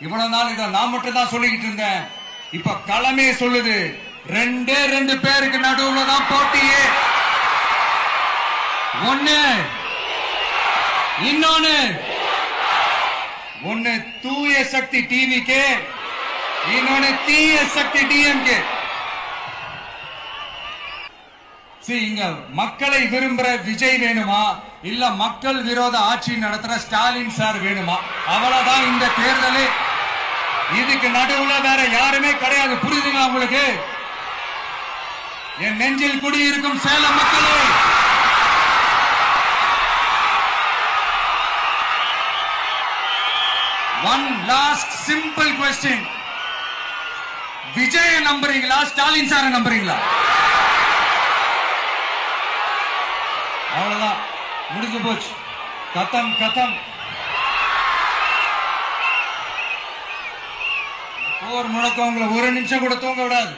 இவ்வளவு நாள் இதை நான் மட்டும் தான் சொல்லிக்கிட்டு இருந்தேன். இப்ப களமே சொல்லுது, ரெண்டே ரெண்டு பேருக்கு நடுவுல தான் போட்டியே. ஒண்ணு இன்னொன்னு ஒண்ணு தூய சக்தி டிவிக்கு, இன்னொன்னு தீய சக்தி டிஎம்கே. இங்க மக்களை விரும்புற விஜய் வேணுமா, இல்ல மக்கள் விரோத ஆட்சி நடத்துற ஸ்டாலின் சார் வேணுமா? அவ்வளவுதான் இந்த தேர்தலே. இதுக்கு நடுவுல வேற யாருமே கிடையாது. புரியுதுங்களா உங்களுக்கு? என் நெஞ்சில் குடியிருக்கும் சேலம் மக்களே, one last simple question. Vijaya நம்புறீங்களா, ஸ்டாலின் சார நம்புறீங்களா? அவ்வளவுதான், முடிஞ்சு போச்சு. கதம் கதம். போர் முழக்கம் உங்களை ஒரு நிமிஷம் கூட தூங்க விடாது.